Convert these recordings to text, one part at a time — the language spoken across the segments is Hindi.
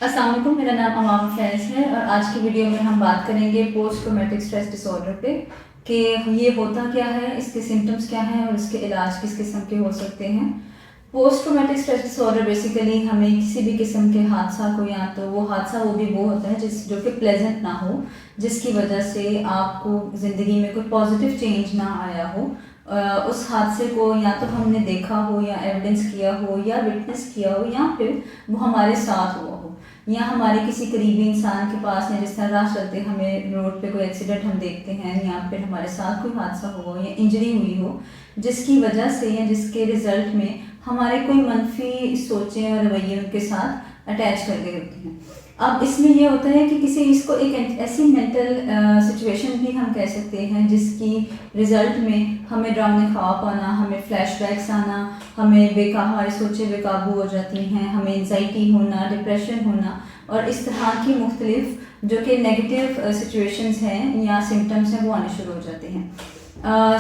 अस्सलाम वालेकुम, मेरा नाम अमाम फैज़ है और आज की वीडियो में हम बात करेंगे पोस्ट ट्रॉमेटिक स्ट्रेस डिसऑर्डर पे कि ये होता क्या है, इसके सिम्टम्स क्या हैं और इसके इलाज किस किस्म के हो सकते हैं। Post traumatic stress disorder basically हमें किसी भी किस्म के हादसा को, या तो वो हादसा वो होता है जो कि प्लेजेंट ना हो, जिसकी वजह से आपको ज़िंदगी में कोई पॉजिटिव चेंज ना आया हो। उस हादसे को या तो हमने देखा हो या एविडेंस किया हो या विटनेस किया हो, या फिर वो हमारे साथ हुआ हो, या हमारे किसी करीबी इंसान के पास, या जिस तरह राह चलते हमें रोड पे कोई एक्सीडेंट हम देखते हैं, या फिर हमारे साथ कोई हादसा हुआ या इंजरी हुई हो, जिसकी वजह से या जिसके रिजल्ट में हमारे कोई मनफी सोचें और रवैये उनके साथ अटैच कर गए होते हैं। अब इसमें यह होता है कि किसी इसको एक ऐसी मेंटल सिचुएशन भी हम कह सकते हैं जिसकी रिजल्ट में हमें डरावने ख्वाब आना, हमें फ्लैशबैक्स आना, हमें हमारी सोचें बेकाबू हो जाती हैं, हमें एंजाइटी होना, डिप्रेशन होना और इस तरह की मुख्तलिफ जो कि नेगेटिव सिचुएशंस हैं या सिम्टम्स हैं वो आने शुरू हो जाते हैं।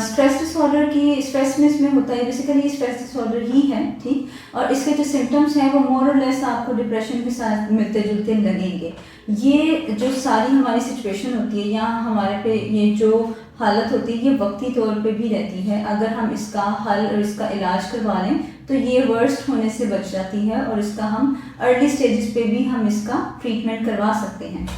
स्ट्रेस डिसऑर्डर की स्ट्रेस में इसमें होता है, बेसिकली स्ट्रेस डिसऑर्डर ही है, ठीक। और इसके जो सिम्टम्स हैं वो मोर और लेस आपको डिप्रेशन के साथ मिलते जुलते लगेंगे। ये जो सारी हमारी सिचुएशन होती है या हमारे पे ये जो हालत होती है ये वक्ती तौर पे भी रहती है। अगर हम इसका हल और इसका इलाज करवा लें तो ये वर्स्ट होने से बच जाती है और इसका हम अर्ली स्टेजेस पे भी हम इसका ट्रीटमेंट करवा सकते हैं।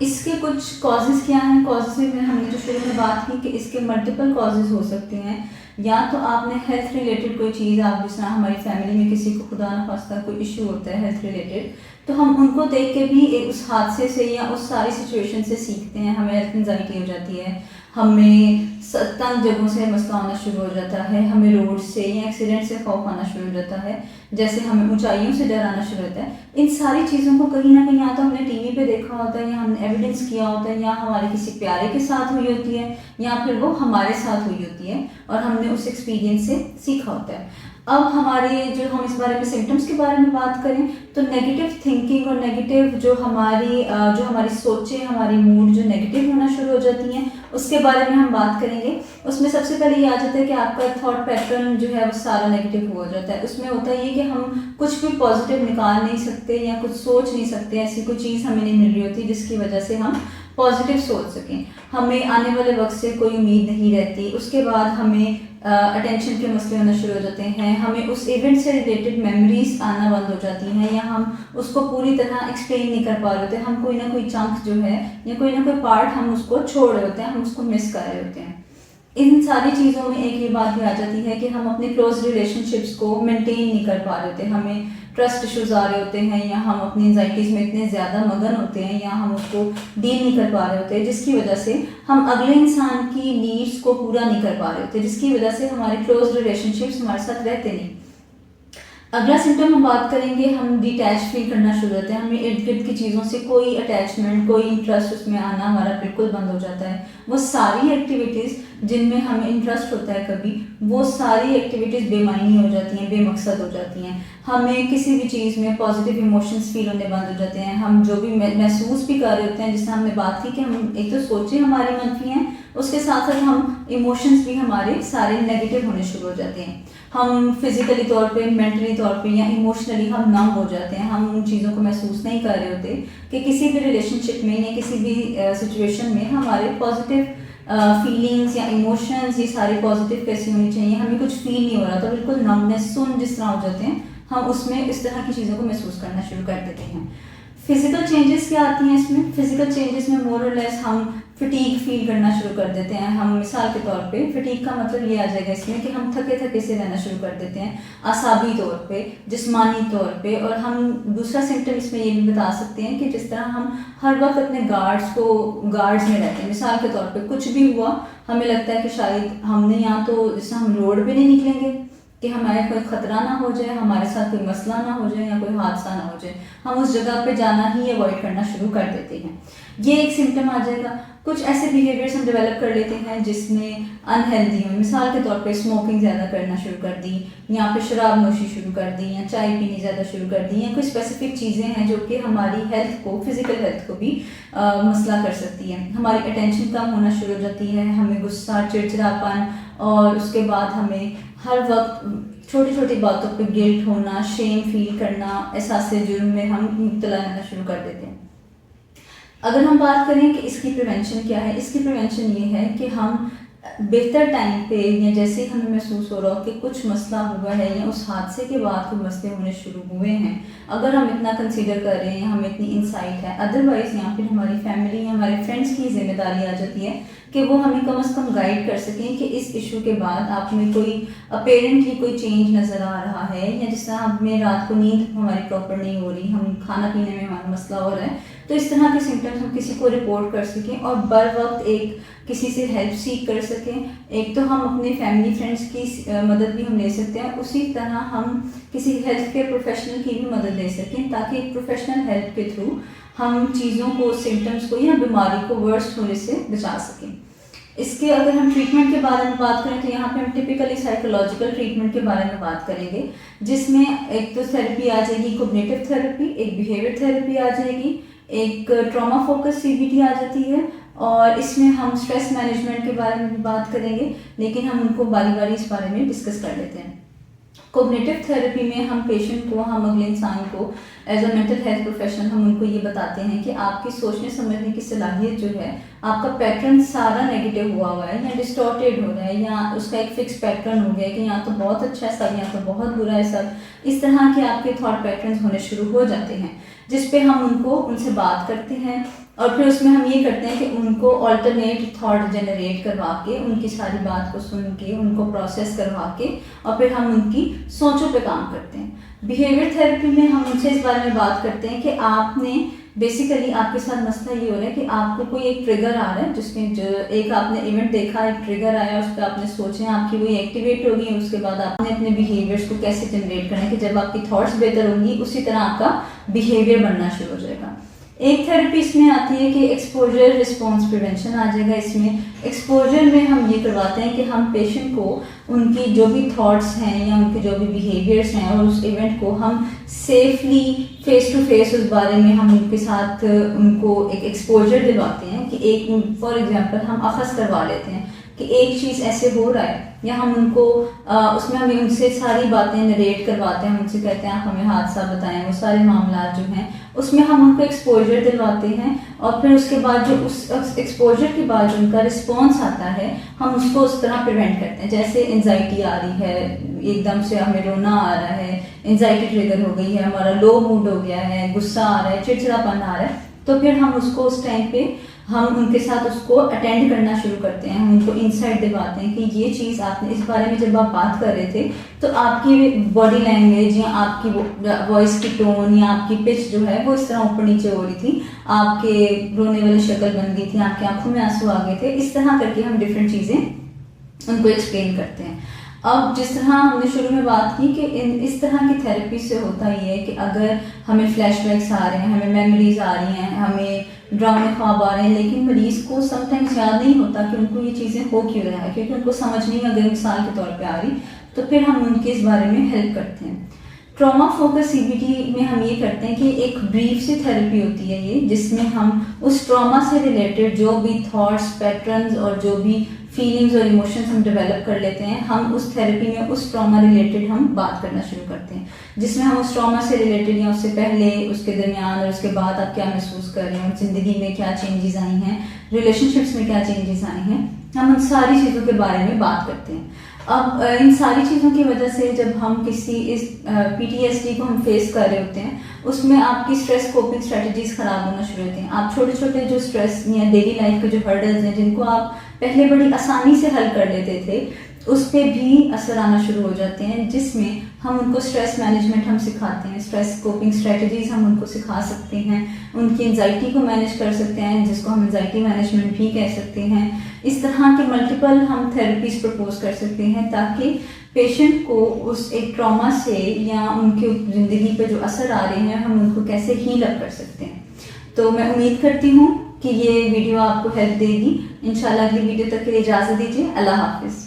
इसके कुछ कॉजेज़ क्या हैं? कॉजेज़ में हमने जो शुरू में बात की कि इसके मल्टीपल कॉजेज़ हो सकते हैं। या तो आपने हेल्थ रिलेटेड कोई चीज़, आप जिस तरह हमारी फैमिली में किसी को खुदा न खास्ता कोई इशू होता है हेल्थ रिलेटेड, तो हम उनको देख के भी उस हादसे से या उस सारी सिचुएशन से सीखते हैं। हमें हेल्थ एंजाइटी हो जाती है, हमें तंग जगहों से मसला आना शुरू हो जाता है, हमें रोड से या एक्सीडेंट से खौफ आना शुरू हो जाता है, जैसे हमें ऊंचाइयों से डर आना शुरू होता है। इन सारी चीज़ों को कहीं ना कहीं या तो हमने टीवी पे देखा होता है, या हमने एविडेंस किया होता है, या हमारे किसी प्यारे के साथ हुई होती है, या फिर वो हमारे साथ हुई होती है और हमने उस एक्सपीरियंस से सीखा होता है। अब हमारे जो हम इस बारे में सिम्टम्स के बारे में बात करें तो नेगेटिव थिंकिंग और नेगेटिव जो हमारी सोचें, हमारी मूड जो नेगेटिव होना शुरू हो जाती हैं, उसके बारे में हम बात करेंगे। उसमें सबसे पहले ये आ जाता है कि आपका थॉट पैटर्न जो है वो सारा नेगेटिव हो जाता है। उसमें होता है ये कि हम कुछ भी पॉजिटिव निकाल नहीं सकते या कुछ सोच नहीं सकते, ऐसी कोई चीज़ हमें नहीं मिल रही होती जिसकी वजह से हम पॉजिटिव सोच सकें। हमें आने वाले वक्त से कोई उम्मीद नहीं रहती। उसके बाद हमें अटेंशन के मसले होना शुरू हो जाते हैं, हमें उस इवेंट से रिलेटेड मेमोरीज आना बंद हो जाती हैं, या हम उसको पूरी तरह एक्सप्लेन नहीं कर पा रहे होते। हम कोई ना कोई चंक जो है या कोई ना कोई पार्ट हम उसको छोड़ रहे होते हैं, हम उसको मिस कर रहे होते हैं। इन सारी चीज़ों में एक ये बात भी आ जाती है कि हम अपने क्लोज रिलेशनशिप्स को मेंटेन नहीं कर पा रहे होते, हमें ट्रस्ट इश्यूज आ रहे होते हैं, या हम अपनी एंजाइटीज़ में इतने ज़्यादा मगन होते हैं, या हम उसको डील नहीं कर पा रहे होते, जिसकी वजह से हम अगले इंसान की नीड्स को पूरा नहीं कर पा रहे होते, जिसकी वजह से हमारे क्लोज रिलेशनशिप्स हमारे साथ रहते नहीं। अगला सिम्टम हम बात करेंगे, हम डिटैच फील करना शुरू होते हैं, हमें इर्द गिर्द की चीज़ों से कोई अटैचमेंट, कोई इंटरेस्ट उसमें आना हमारा बिल्कुल बंद हो जाता है। वो सारी एक्टिविटीज़ जिनमें हमें इंटरेस्ट होता है कभी, वो सारी एक्टिविटीज़ बेमायनी हो जाती हैं, बेमकसद हो जाती हैं। हमें किसी भी चीज़ में पॉजिटिव इमोशंस फील होने बंद हो जाते हैं। हम जो भी महसूस भी कर रहे होते हैं, जिससे हमने बात की कि हम एक तो सोचें हमारी मनफी हैं, उसके साथ साथ हम इमोशंस भी हमारे सारे नेगेटिव होने शुरू हो जाते हैं। हम फिजिकली तौर पे, मेंटली तौर पे या इमोशनली हम नम हो जाते हैं। हम उन चीज़ों को महसूस नहीं कर रहे होते कि किसी भी रिलेशनशिप में या किसी भी सिचुएशन में हमारे पॉजिटिव फीलिंग्स या इमोशंस ये सारी पॉजिटिव कैसी होनी चाहिए। हमें कुछ फील नहीं हो रहा तो बिल्कुल नमनेस, सुन जिस तरह हो जाते हैं, हम उसमें इस तरह की चीज़ों को महसूस करना शुरू कर देते हैं। फिजिकल चेंजेस क्या आती हैं इसमें? फिजिकल चेंजेस में मोर और लेस हम फटीग फील करना शुरू कर देते हैं। हम मिसाल के तौर पे फटीग का मतलब ये आ जाएगा इसमें कि हम थके थके से रहना शुरू कर देते हैं, आसाबी तौर पे, जिस्मानी तौर पे। और हम दूसरा सिम्टम इसमें ये भी बता सकते हैं कि जिस तरह हम हर वक्त अपने गार्ड्स में रहते हैं। मिसाल के तौर पे कुछ भी हुआ, हमें लगता है कि शायद हमने यहाँ तो जैसे हम रोड पे नहीं निकलेंगे कि हमारे कोई ख़तरा ना हो जाए, हमारे साथ कोई मसला ना हो जाए या कोई हादसा ना हो जाए, हम उस जगह पे जाना ही अवॉइड करना शुरू कर देते हैं। ये एक सिम्टम आ जाएगा। कुछ ऐसे बिहेवियर्स हम डेवलप कर लेते हैं जिसमें अनहेल्दी हो। मिसाल के तौर पे स्मोकिंग ज़्यादा करना शुरू कर दी, या फिर शराब नोशी शुरू कर दी, या चाय पीनी ज़्यादा शुरू कर दी, या कुछ स्पेसिफिक चीज़ें हैं जो कि हमारी हेल्थ को, फिज़िकल हेल्थ को भी मसला कर सकती हैं। हमारी अटेंशन कम होना शुरू हो जाती है, हमें गुस्सा, चिड़चिड़ापन, और उसके बाद हमें हर वक्त छोटी छोटी बातों पे गिल्ट होना, शेम फील करना, एहसास जुर्म में हम मुब्तला रहना शुरू कर देते हैं। अगर हम बात करें कि इसकी प्रिवेंशन क्या है, इसकी प्रिवेंशन ये है कि हम बेहतर टाइम पे या जैसे ही हमें महसूस हो रहा हो कि कुछ मसला हुआ है या उस हादसे के बाद कुछ मसले होने शुरू हुए हैं, अगर हम इतना कंसीडर कर रहे हैं, हमें इतनी इंसाइट है, अदरवाइज़ यहाँ पर हमारी फैमिली या हमारे फ्रेंड्स की जिम्मेदारी आ जाती है कि वो हमें कम से कम गाइड कर सकें कि इस इशू के बाद आप में कोई अपेरेंटली कोई चेंज नज़र आ रहा है, या जिस तरह हमें रात को नींद हमारी प्रॉपर नहीं हो रही, हम खाना पीने में हमारा मसला हो रहा है, तो इस तरह के सिम्टम्स हम किसी को रिपोर्ट कर सकें और बर वक्त एक किसी से हेल्प सीख कर सकें। एक तो हम अपने फैमिली फ्रेंड्स की मदद भी हम ले सकते हैं, उसी तरह हम किसी हेल्थ केयर प्रोफेशनल की भी मदद ले सकें, ताकि प्रोफेशनल हेल्प के थ्रू हम चीज़ों को, सिम्टम्स को या बीमारी को वर्स्ट होने से बचा सकें। इसके अगर हम ट्रीटमेंट के बारे में बात करें तो यहाँ पे हम टिपिकली साइकोलॉजिकल ट्रीटमेंट के बारे में बात करेंगे, जिसमें एक तो थेरेपी आ जाएगी कॉग्निटिव थेरेपी, एक बिहेवियर थेरेपी आ जाएगी, एक ट्रॉमा फोकस सीबीटी आ जाती है, और इसमें हम स्ट्रेस मैनेजमेंट के बारे में भी बात करेंगे, लेकिन हम उनको बारी बारी इस बारे में डिस्कस कर लेते हैं। कॉग्निटिव थेरेपी में हम पेशेंट को, हम अगले इंसान को as a mental health professional हम उनको ये बताते हैं कि आपकी सोचने समझने की सलाहियत जो है, आपका पैटर्न सारा नेगेटिव हुआ है या डिस्टॉर्टेड हो रहा है, या उसका एक फिक्स पैटर्न हो गया कि यहाँ तो बहुत अच्छा है सब, यहाँ तो बहुत बुरा है सब, इस तरह के आपके थॉट पैटर्न होने शुरू हो जाते हैं, जिस पे हम उनसे बात करते हैं, और फिर उसमें हम ये करते हैं कि उनको ऑल्टरनेट थॉट जनरेट करवा के, उनकी सारी बात को सुन के, उनको प्रोसेस करवा के, और फिर हम उनकी सोचों पे काम करते हैं। बिहेवियर थेरेपी में हम उनसे इस बारे में बात करते हैं कि आपने बेसिकली आपके साथ मसला ये हो रहा है कि आपको कोई एक ट्रिगर आ रहा है, जिसमें जो एक आपने इवेंट देखा, एक ट्रिगर आया, उस पर आपने सोचे, आपकी वही एक्टिवेट होगी, उसके बाद आपने अपने बिहेवियर्स को कैसे जनरेट करना है कि जब आपकी थॉट्स बेहतर होंगी उसी तरह आपका बिहेवियर बनना शुरू हो जाएगा। एक थेरेपी इसमें आती है कि एक्सपोजर रिस्पॉन्स प्रिवेंशन आ जाएगा। इसमें एक्सपोजर में हम ये करवाते हैं कि हम पेशेंट को उनकी जो भी थॉट्स हैं या उनके जो भी बिहेवियर्स हैं और उस इवेंट को हम सेफली फेस टू फेस उस बारे में हम उनके साथ उनको एक एक्सपोजर दिलवाते हैं कि एक फॉर एग्जांपल हम अखज़ करवा लेते हैं कि एक चीज़ ऐसे हो रहा है, या हम उनको उसमें हमें उनसे सारी बातें नरेट करवाते हैं, उनसे कहते हैं आप हमें हादसा बताएं, वो सारे मामला जो हैं उसमें हम उनको एक्सपोजर दिलवाते हैं, और फिर उसके बाद जो उस एक्सपोजर के बाद जो उनका रिस्पॉन्स आता है हम उसको उस तरह प्रिवेंट करते हैं। जैसे एंजाइटी आ रही है, एकदम से हमें रोना आ रहा है, एंजाइटी ट्रिगर हो गई है, हमारा लो मूड हो गया है, गुस्सा आ रहा है, चिड़चिड़ापन आ रहा है, तो फिर हम उसको उस टाइम पे हम उनके साथ उसको अटेंड करना शुरू करते हैं, हम उनको इंसाइट दिलवाते हैं कि ये चीज़ आपने इस बारे में जब आप बात कर रहे थे तो आपकी बॉडी लैंग्वेज या आपकी वॉइस की टोन या आपकी पिच जो है वो इस तरह ऊपर नीचे हो रही थी, आपके रोने वाली शक्ल बन गई थी, आपकी आंखों में आंसू आ गए थे, इस तरह करके हम डिफरेंट चीज़ें उनको एक्सप्लेन करते हैं। अब जिस तरह हमने शुरू में बात की कि इस तरह की थेरेपी से होता ये है कि अगर हमें फ्लैशबैक्स आ रहे हैं, हमें मेमोरीज आ रही हैं, हमें ड्रामे ख्वाब आ रहे हैं, लेकिन मरीज़ को समटाइम्स याद नहीं होता कि उनको ये चीज़ें हो क्यों रहा है, क्योंकि उनको समझ नहीं अगर मिसाल के तौर पे आ रही, तो फिर हम उनके इस बारे में हेल्प करते हैं। ट्रॉमा फोकस सीबीटी में हम ये करते हैं कि एक ब्रीफ सी थेरेपी होती है ये, जिसमें हम उस ट्रॉमा से रिलेटेड जो भी थॉट्स, पैटर्न्स और जो भी फीलिंग्स और इमोशंस हम डेवलप कर लेते हैं, हम उस थेरेपी में उस ट्रॉमा रिलेटेड हम बात करना शुरू करते हैं, जिसमें हम उस ट्रॉमा से रिलेटेड या उससे पहले, उसके दरमियान और उसके बाद आप क्या महसूस कर रहे हैं, ज़िंदगी में क्या चेंजेस आई हैं, रिलेशनशिप्स में क्या चेंजेस आए हैं, हम उन सारी चीज़ों के बारे में बात करते हैं। अब इन सारी चीज़ों की वजह से जब हम किसी इस PTSD को हम फेस कर रहे होते हैं, उसमें आपकी स्ट्रेस कोपिंग स्ट्रेटजीज खराब होना शुरू होती हैं। आप छोटे छोटे जो स्ट्रेस या डेली लाइफ के जो हर्डल्स हैं जिनको आप पहले बड़ी आसानी से हल कर लेते थे, उस पर भी असर आना शुरू हो जाते हैं, जिसमें हम उनको स्ट्रेस मैनेजमेंट हम सिखाते हैं, स्ट्रेस कोपिंग स्ट्रेटजीज हम उनको सिखा सकते हैं, उनकी एंजाइटी को मैनेज कर सकते हैं, जिसको हम एंजाइटी मैनेजमेंट भी कह सकते हैं। इस तरह के मल्टीपल हम थेरेपीज प्रपोज कर सकते हैं, ताकि पेशेंट को उस एक ट्रॉमा से या उनके ज़िंदगी पे जो असर आ रहे हैं हम उनको कैसे हील अप कर सकते हैं। तो मैं उम्मीद करती हूँ कि ये वीडियो आपको हेल्प देगी। इंशाल्लाह अगली वीडियो तक के लिए इजाज़त दीजिए। अल्लाह हाफिज़।